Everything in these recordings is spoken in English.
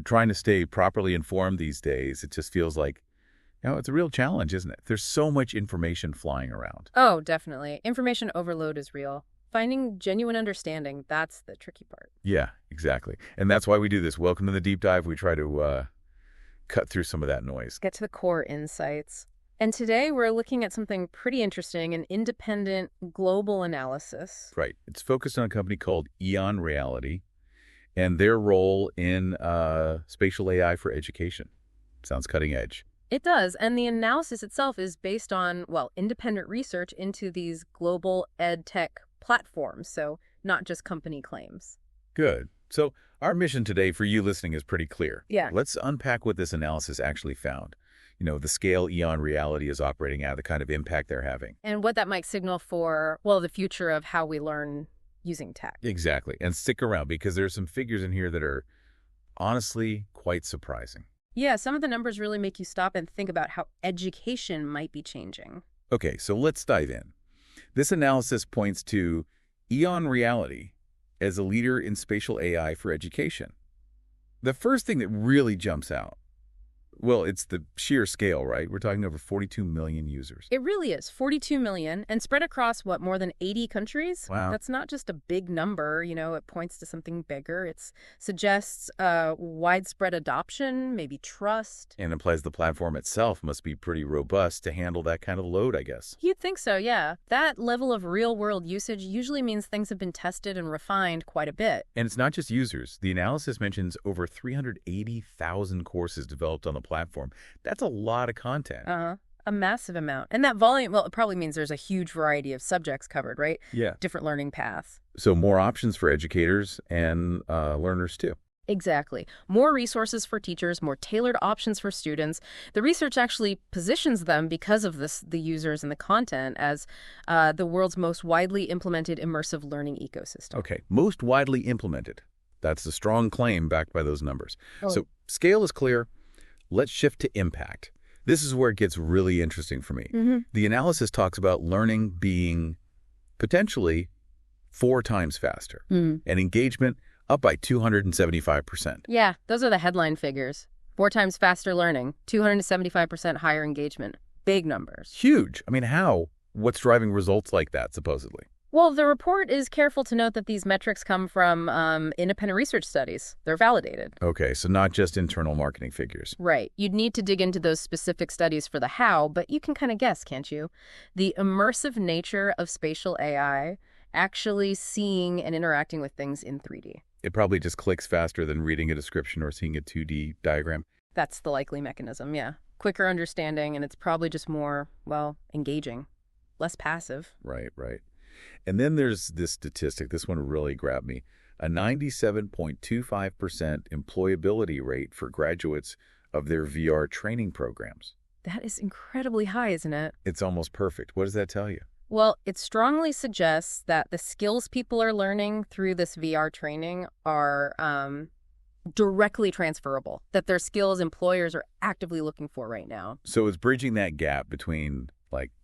Trying to stay properly informed these days, it just feels like, it's a real challenge, isn't it? There's so much information flying around. Oh, definitely. Information overload is real. Finding genuine understanding, that's the tricky part. Yeah, exactly. And that's why we do this. Welcome to the Deep Dive. We try to cut through some of that noise. Get to the core insights. And today we're looking at something pretty interesting, an independent global analysis. Right. It's focused on a company called EON Reality and their role in spatial AI for education. Sounds cutting edge. It does, and the analysis itself is based on, independent research into these global ed tech platforms, so not just company claims. Good. So our mission today for you listening is pretty clear. Yeah. Let's unpack what this analysis actually found. The scale EON Reality is operating at, the kind of impact they're having. And what that might signal for, the future of how we learn using tech. Exactly. And stick around because there's some figures in here that are honestly quite surprising. Yeah, some of the numbers really make you stop and think about how education might be changing. Okay, so let's dive in. This analysis points to EON Reality as a leader in spatial AI for education. The first thing that really jumps out, it's the sheer scale, right? We're talking over 42 million users. It really is. 42 million and spread across, more than 80 countries? Wow. That's not just a big number. It points to something bigger. It suggests widespread adoption, maybe trust. And implies the platform itself must be pretty robust to handle that kind of load, I guess. You'd think so, yeah. That level of real-world usage usually means things have been tested and refined quite a bit. And it's not just users. The analysis mentions over 380,000 courses developed on the platform. That's a lot of content. A massive amount. And that volume, it probably means there's a huge variety of subjects covered, right? Yeah. Different learning paths. So more options for educators and learners too. Exactly. More resources for teachers, more tailored options for students. The research actually positions them, because of the users and the content, as the world's most widely implemented immersive learning ecosystem. Okay, most widely implemented. That's a strong claim backed by those numbers. Oh. So scale is clear. Let's shift to impact. This is where it gets really interesting for me. The analysis talks about learning being potentially 4 times faster and engagement up by 275%. Yeah, those are the headline figures. 4 times faster learning, 275% higher engagement. Big numbers. Huge. I mean, how? What's driving results like that, supposedly? Well, the report is careful to note that these metrics come from independent research studies. They're validated. Okay, so not just internal marketing figures. Right. You'd need to dig into those specific studies for the how, but you can kind of guess, can't you? The immersive nature of spatial AI, actually seeing and interacting with things in 3D. It probably just clicks faster than reading a description or seeing a 2D diagram. That's the likely mechanism, yeah. Quicker understanding, and it's probably just more, engaging. Less passive. Right. And then there's this statistic. This one really grabbed me. A 97.25% employability rate for graduates of their VR training programs. That is incredibly high, isn't it? It's almost perfect. What does that tell you? Well, it strongly suggests that the skills people are learning through this VR training are directly transferable, that they're skills employers are actively looking for right now. So it's bridging that gap between,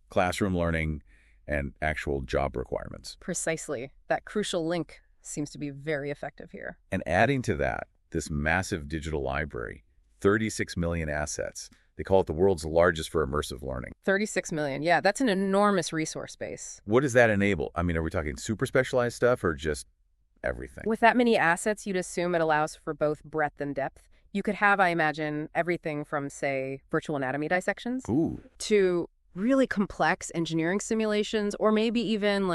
classroom learning and actual job requirements. Precisely. That crucial link seems to be very effective here. And adding to that, this massive digital library, 36 million assets. They call it the world's largest for immersive learning. 36 million. Yeah, that's an enormous resource base. What does that enable? I mean, are we talking super specialized stuff or just everything? With that many assets, you'd assume it allows for both breadth and depth. You could have, I imagine, everything from, say, virtual anatomy dissections to really complex engineering simulations, or maybe even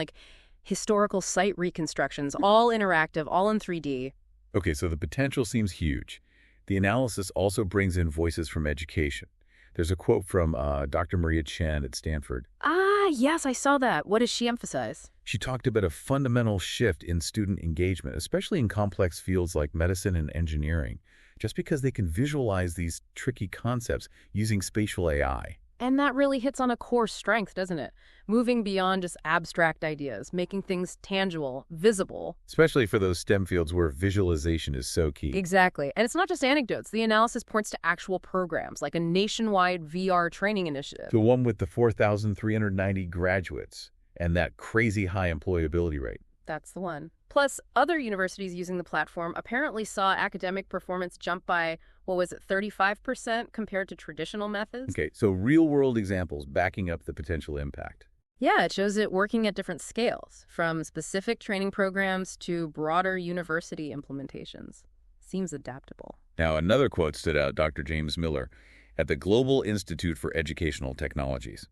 historical site reconstructions, all interactive, all in 3D. Okay, so the potential seems huge. The analysis also brings in voices from education. There's a quote from Dr. Maria Chen at Stanford. Ah, yes, I saw that. What does she emphasize? She talked about a fundamental shift in student engagement, especially in complex fields like medicine and engineering, just because they can visualize these tricky concepts using spatial AI. And that really hits on a core strength, doesn't it? Moving beyond just abstract ideas, making things tangible, visible. Especially for those STEM fields where visualization is so key. Exactly. And it's not just anecdotes. The analysis points to actual programs, like a nationwide VR training initiative. The one with the 4,390 graduates and that crazy high employability rate. That's the one. Plus, other universities using the platform apparently saw academic performance jump by, what was it, 35% compared to traditional methods? Okay, so real-world examples backing up the potential impact. Yeah, it shows it working at different scales, from specific training programs to broader university implementations. Seems adaptable. Now, another quote stood out, Dr. James Miller at the Global Institute for Educational Technologies.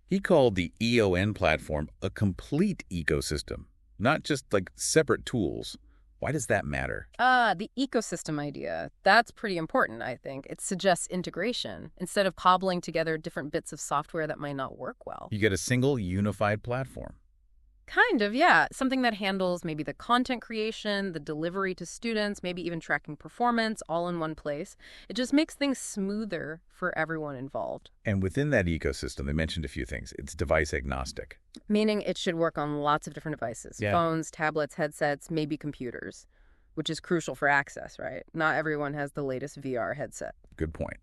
He called the EON platform a complete ecosystem, not just like separate tools. Why does that matter? The ecosystem idea. That's pretty important, I think. It suggests integration instead of cobbling together different bits of software that might not work well. You get a single unified platform. Kind of, yeah. Something that handles maybe the content creation, the delivery to students, maybe even tracking performance all in one place. It just makes things smoother for everyone involved. And within that ecosystem, they mentioned a few things. It's device agnostic. Meaning it should work on lots of different devices. Yeah. Phones, tablets, headsets, maybe computers, which is crucial for access, right? Not everyone has the latest VR headset. Good point.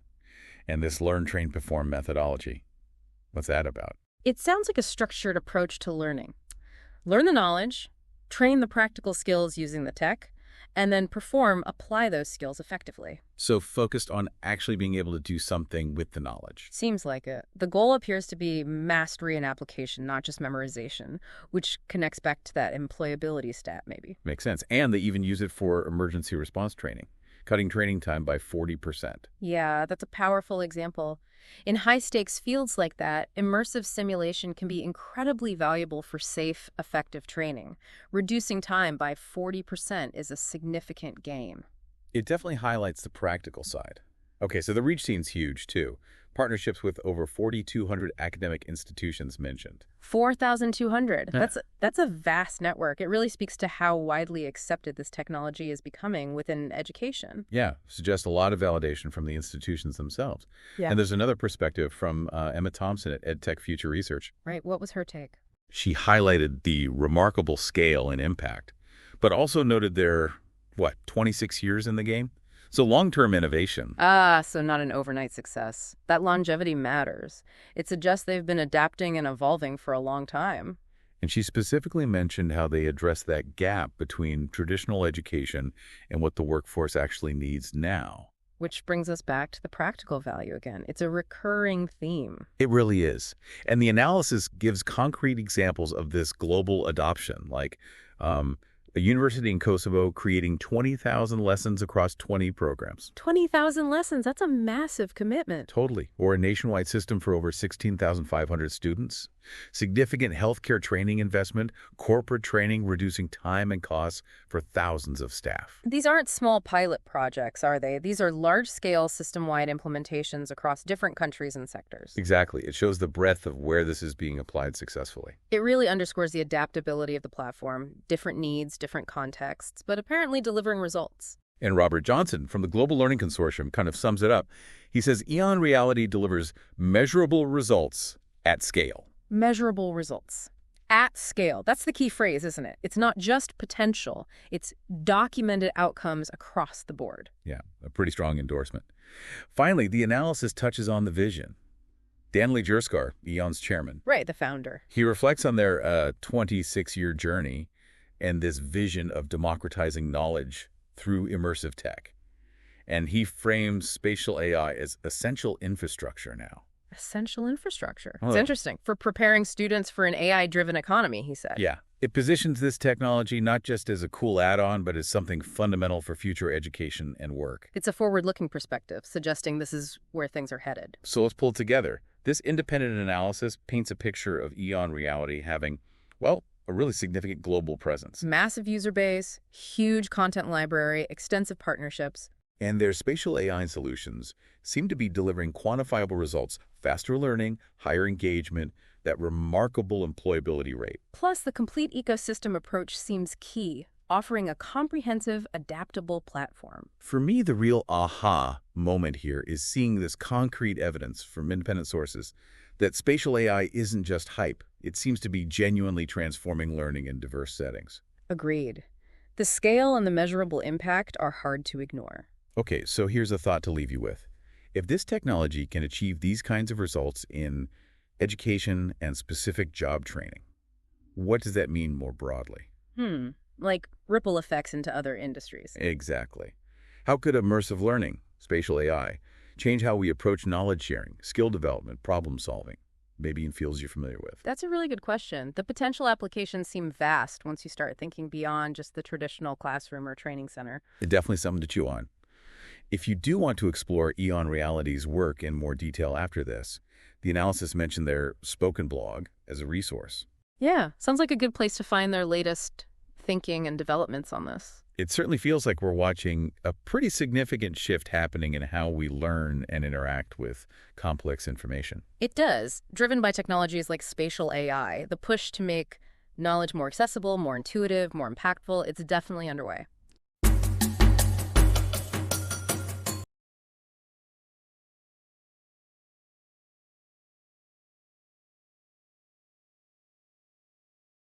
And this learn, train, perform methodology, what's that about? It sounds like a structured approach to learning. Learn the knowledge, train the practical skills using the tech, and then apply those skills effectively. So focused on actually being able to do something with the knowledge. Seems like it. The goal appears to be mastery and application, not just memorization, which connects back to that employability stat, maybe. Makes sense. And they even use it for emergency response training, cutting training time by 40%. Yeah, that's a powerful example. In high-stakes fields like that, immersive simulation can be incredibly valuable for safe, effective training. Reducing time by 40% is a significant gain. It definitely highlights the practical side. Okay, so the reach seems huge, too. Partnerships with over 4,200 academic institutions mentioned. 4,200. Yeah. That's a vast network. It really speaks to how widely accepted this technology is becoming within education. Yeah, suggests a lot of validation from the institutions themselves. Yeah. And there's another perspective from Emma Thompson at EdTech Future Research. Right. What was her take? She highlighted the remarkable scale and impact, but also noted their, 26 years in the game? So long-term innovation. So not an overnight success. That longevity matters. It suggests they've been adapting and evolving for a long time. And she specifically mentioned how they address that gap between traditional education and what the workforce actually needs now. Which brings us back to the practical value again. It's a recurring theme. It really is. And the analysis gives concrete examples of this global adoption, like a university in Kosovo creating 20,000 lessons across 20 programs. 20,000 lessons, that's a massive commitment. Totally. Or a nationwide system for over 16,500 students. Significant healthcare training investment, corporate training reducing time and costs for thousands of staff. These aren't small pilot projects, are they? These are large-scale system-wide implementations across different countries and sectors. Exactly. It shows the breadth of where this is being applied successfully. It really underscores the adaptability of the platform, different needs, different contexts, but apparently delivering results. And Robert Johnson from the Global Learning Consortium kind of sums it up. He says EON Reality delivers measurable results at scale. Measurable results. At scale. That's the key phrase, isn't it? It's not just potential. It's documented outcomes across the board. Yeah, a pretty strong endorsement. Finally, the analysis touches on the vision. Danley Jerskar, EON's chairman. Right, the founder. He reflects on their 26-year journey and this vision of democratizing knowledge through immersive tech. And he frames spatial AI as essential infrastructure now. Essential infrastructure. It's interesting. For preparing students for an AI-driven economy, he said. Yeah. It positions this technology not just as a cool add-on, but as something fundamental for future education and work. It's a forward-looking perspective, suggesting this is where things are headed. So let's pull it together. This independent analysis paints a picture of EON Reality having, a really significant global presence. Massive user base, huge content library, extensive partnerships. And their spatial AI solutions seem to be delivering quantifiable results, faster learning, higher engagement, that remarkable employability rate. Plus, the complete ecosystem approach seems key, offering a comprehensive, adaptable platform. For me, the real aha moment here is seeing this concrete evidence from independent sources that spatial AI isn't just hype. It seems to be genuinely transforming learning in diverse settings. Agreed. The scale and the measurable impact are hard to ignore. Okay, so here's a thought to leave you with. If this technology can achieve these kinds of results in education and specific job training, what does that mean more broadly? Like ripple effects into other industries. Exactly. How could immersive learning, spatial AI, change how we approach knowledge sharing, skill development, problem solving, maybe in fields you're familiar with? That's a really good question. The potential applications seem vast once you start thinking beyond just the traditional classroom or training center. It's definitely something to chew on. If you do want to explore EON Reality's work in more detail after this, the analysis mentioned their spoken blog as a resource. Yeah, sounds like a good place to find their latest thinking and developments on this. It certainly feels like we're watching a pretty significant shift happening in how we learn and interact with complex information. It does, driven by technologies like spatial AI. The push to make knowledge more accessible, more intuitive, more impactful, it's definitely underway.